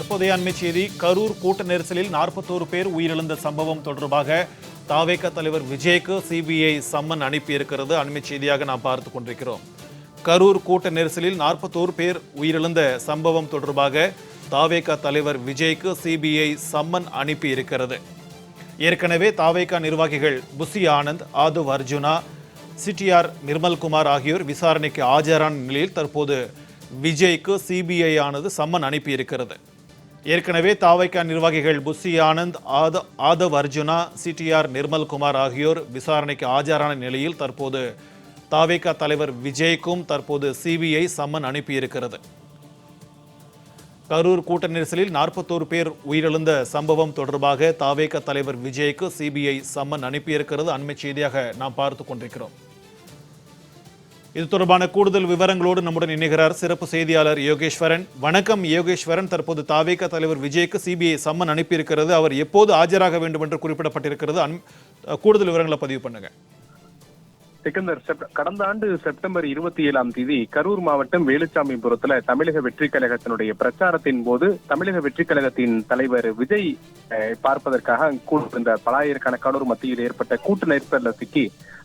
தற்போதைய அண்மை செய்தி. கரூர் கூட்ட நெரிசலில் 41 பேர் உயிரிழந்த சம்பவம் தொடர்பாக தாவேக தலைவர் விஜய்க்கு சிபிஐ சம்மன் அனுப்பியிருக்கிறது. அண்மை செய்தியாக நாம் பார்த்து கொண்டிருக்கிறோம். கரூர் கூட்ட நெரிசலில் 41 பேர் உயிரிழந்த சம்பவம் தொடர்பாக தாவேக தலைவர் விஜய்க்கு சிபிஐ சம்மன் அனுப்பியிருக்கிறது. ஏற்கனவே தாவேக நிர்வாகிகள் புசி ஆனந்த், ஆதவ் அர்ஜுனா, சிடிஆர் நிர்மல்குமார் ஆகியோர் விசாரணைக்கு ஆஜரான நிலையில் தற்போது விஜய்க்கு சிபிஐ ஆனது சம்மன் அனுப்பியிருக்கிறது. ஏற்கனவே தாவேக நிர்வாகிகள் புசி ஆனந்த், ஆதவ் அர்ஜுனா, சிடிஆர் நிர்மல்குமார் ஆகியோர் விசாரணைக்கு ஆஜரான நிலையில் தற்போது தாவேக தலைவர் விஜய்க்கும் தற்போது சிபிஐ சம்மன் அனுப்பியிருக்கிறது. கரூர் கூட்ட நெரிசலில் 41 பேர் உயிரிழந்த சம்பவம் தொடர்பாக தாவேக தலைவர் விஜய்க்கு சிபிஐ சம்மன் அனுப்பியிருக்கிறது. அண்மை செய்தியாக நாம் பார்த்து கொண்டிருக்கிறோம். இது தொடர்பான கூடுதல் விவரங்களோடு நம்முடன் இணைகிறார் சிறப்பு செய்தியாளர் யோகேஸ்வரன். வணக்கம் யோகேஸ்வரன். தற்போது தாவேக தலைவர் விஜய்க்கு சிபிஐ சம்மன் அனுப்பியிருக்கிறது. அவர் எப்போது ஆஜராக வேண்டும் என்று குறிப்பிடப்பட்டிருக்கிறது. கூடுதல் விவரங்களை பதிவு பண்ணுங்க. சிக்கந்தர், கடந்த ஆண்டு செப்டம்பர் 27ஆம் தேதி கரூர் மாவட்டம் வேலுச்சாமிபுரத்துல தமிழக வெற்றி கழகத்தினுடைய பிரச்சாரத்தின் போது தமிழக வெற்றி கழகத்தின் தலைவர் விஜய் பார்ப்பதற்காக கூட்டிருந்த பலாயிரக்கணக்கானோர் மத்தியில் ஏற்பட்ட கூட்ட நெரிசலில் சிக்கி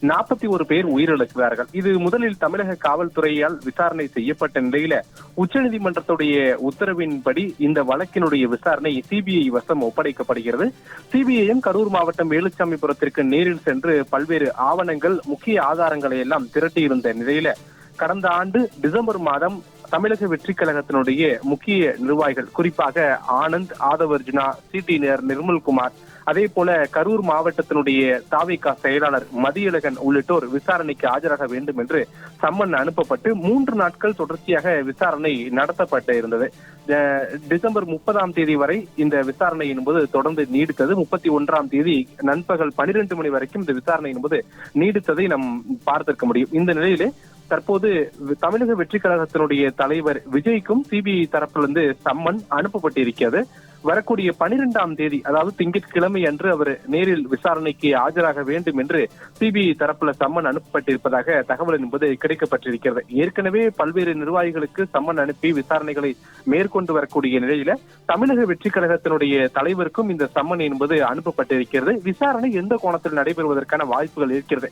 41 பேர் உயிரிழக்கிறார்கள். இது முதலில் தமிழக காவல்துறையால் விசாரணை செய்யப்பட்ட நிலையில உச்சநீதிமன்றத்துடைய உத்தரவின்படி இந்த வழக்கினுடைய விசாரணை சிபிஐ வசம் ஒப்படைக்கப்படுகிறது. சிபிஐயும் கரூர் மாவட்டம் வேலுச்சாமிபுரத்திற்கு நேரில் சென்று பல்வேறு ஆவணங்கள், முக்கிய ஆதாரங்களை எல்லாம் திரட்டியிருந்த நிலையில கடந்த ஆண்டு டிசம்பர் மாதம் தமிழக வெற்றி கழகத்தினுடைய முக்கிய நிர்வாகிகள், குறிப்பாக ஆனந்த், ஆதவ் அர்ஜுனா, சிடிஆர் நிர்மல்குமார், அதே போல கரூர் மாவட்டத்தினுடைய தாவேகா செயலாளர் மதியழகன் உள்ளிட்டோர் விசாரணைக்கு ஆஜராக வேண்டும் என்று சம்மன் அனுப்பப்பட்டு 3 நாட்கள் தொடர்ச்சியாக விசாரணை நடத்தப்பட்டு இருந்தது. டிசம்பர் 30ஆம் தேதி வரை இந்த விசாரணை என்பது தொடர்ந்து நீடித்தது. 31ஆம் தேதி நண்பகல் 12 மணி வரைக்கும் இந்த விசாரணை என்பது நீடித்ததை நாம் பார்த்திருக்க முடியும். இந்த நிலையிலே தற்போது தமிழக வெற்றி கழகத்தினுடைய தலைவர் விஜய்க்கும் சிபிஐ தரப்பிலிருந்து சம்மன் அனுப்பப்பட்டிருக்கிறது. வரக்கூடிய 12ஆம் தேதி, அதாவது திங்கட்கிழமை அன்று அவர் நேரில் விசாரணைக்கு ஆஜராக வேண்டும் என்று சிபிஐ தரப்புல சம்மன் அனுப்பப்பட்டிருப்பதாக தகவல் என்பது கிடைக்கப்பட்டிருக்கிறது. ஏற்கனவே பல்வேறு நிர்வாகிகளுக்கு சம்மன் அனுப்பி விசாரணைகளை மேற்கொண்டு வரக்கூடிய நிலையில தமிழக வெற்றி கழகத்தினுடைய தலைவருக்கும் இந்த சம்மன் என்பது அனுப்பப்பட்டிருக்கிறது. விசாரணை எந்த கோணத்தில் நடைபெறுவதற்கான வாய்ப்புகள் இருக்கிறது.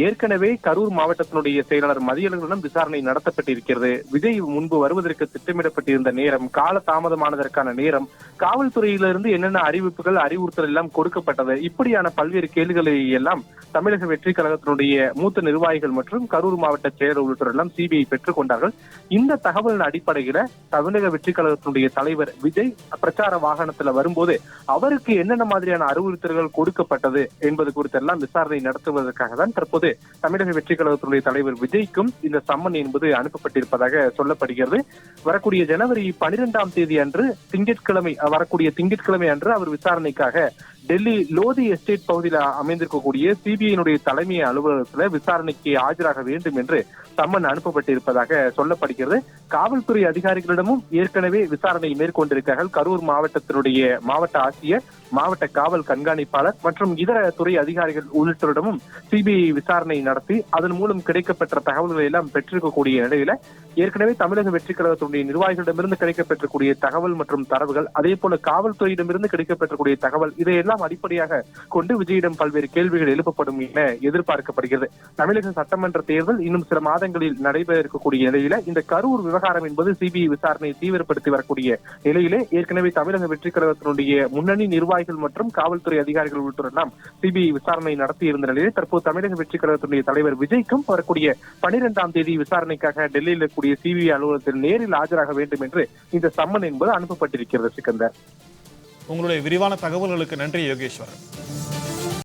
ஏற்கனவே கரூர் மாவட்டத்தினுடைய செயலாளர் மதியழகனிடம் விசாரணை நடத்தப்பட்டிருக்கிறது. விஜய் முன்பு வருவதற்கு திட்டமிடப்பட்டிருந்த நேரம், கால தாமதமானதற்கான நேரம், காவல்துறையிலிருந்து என்னென்ன அறிவிப்புகள், அறிவுறுத்தல் எல்லாம் கொடுக்கப்பட்டது, இப்படியான பல்வேறு கேள்விகளை எல்லாம் தமிழக வெற்றி கழகத்தினுடைய மூத்த நிர்வாகிகள் மற்றும் கரூர் மாவட்ட செயலர் உள்ளிட்டோர் எல்லாம் சிபிஐ பெற்றுக் கொண்டார்கள். இந்த தகவலின் அடிப்படையில தமிழக வெற்றி கழகத்தினுடைய தலைவர் விஜய் பிரச்சார வாகனத்துல வரும்போது அவருக்கு என்னென்ன மாதிரியான அறிவுறுத்தல்கள் கொடுக்கப்பட்டது என்பது குறித்து எல்லாம் விசாரணை நடத்துவதற்காக தான் தற்போது தமிழக வெற்றி கழகத்தினுடைய தலைவர் விஜய்க்கும் இந்த சம்மன் என்பது அனுப்பப்பட்டிருப்பதாக சொல்லப்படுகிறது. வரக்கூடிய ஜனவரி 12ஆம் தேதி அன்று வரக்கூடிய திங்கட்கிழமை அன்று அவர் விசாரணைக்காக டெல்லி லோதி எஸ்டேட் பகுதியில் அமைந்திருக்கக்கூடிய சிபிஐனுடைய தலைமை அலுவலகத்தில் விசாரணைக்கு ஆஜராக வேண்டும் என்று சம்மன் அனுப்பப்பட்டிருப்பதாக சொல்லப்படுகிறது. காவல்துறை அதிகாரிகளிடமும் ஏற்கனவே விசாரணை மேற்கொண்டிருக்கிறார்கள். கரூர் மாவட்டத்தினுடைய மாவட்ட ஆட்சியர், மாவட்ட காவல் கண்காணிப்பாளர் மற்றும் இதர துறை அதிகாரிகள் உள்ளிட்டோரிடமும் சிபிஐ விசாரணை நடத்தி அதன் மூலம் கிடைக்கப்பெற்ற தகவல்களை எல்லாம் பெற்றிருக்கக்கூடிய நிலையில ஏற்கனவே தமிழக வெற்றி கழகத்தினுடைய நிர்வாகிகளிடமிருந்து கிடைக்கப்பெற்றக்கூடிய தகவல் மற்றும் தரவுகள், அதே போல காவல்துறையிடமிருந்து கிடைக்கப்பெற்றக்கூடிய தகவல், இதையெல்லாம் அடிப்படையாக கொண்டு விஜயிடம் பல்வேறு கேள்விகள் எழுப்பப்படும் என எதிர்பார்க்கப்படுகிறது. தமிழக சட்டமன்ற தேர்தல் இன்னும் சில மாதங்களில் நடைபெற இருக்கக்கூடிய நிலையில இந்த கரூர் விவகாரம் என்பது சிபிஐ விசாரணையை தீவிரப்படுத்தி வரக்கூடிய நிலையிலே ஏற்கனவே தமிழக வெற்றி கழகத்தினுடைய முன்னணி நிர்வாகிகள் மற்றும் காவல்துறை அதிகாரிகள் உள்ளிட்டோரெல்லாம் சிபிஐ விசாரணை நடத்தி இருந்த நிலையில் தற்போது தமிழக வெற்றி கழகத்தினுடைய தலைவர் விஜய்க்கும் வரக்கூடிய 12ஆம் தேதி விசாரணைக்காக டெல்லியில் இருக்கக்கூடிய சிபிஐ அலுவலகத்தில் நேரில் ஆஜராக வேண்டும் என்று இந்த சம்மன் என்பது அனுப்பப்பட்டிருக்கிறது. சிக்கந்தர், உங்களுடைய விரிவான தகவல்களுக்கு நன்றி யோகேஸ்வரன்.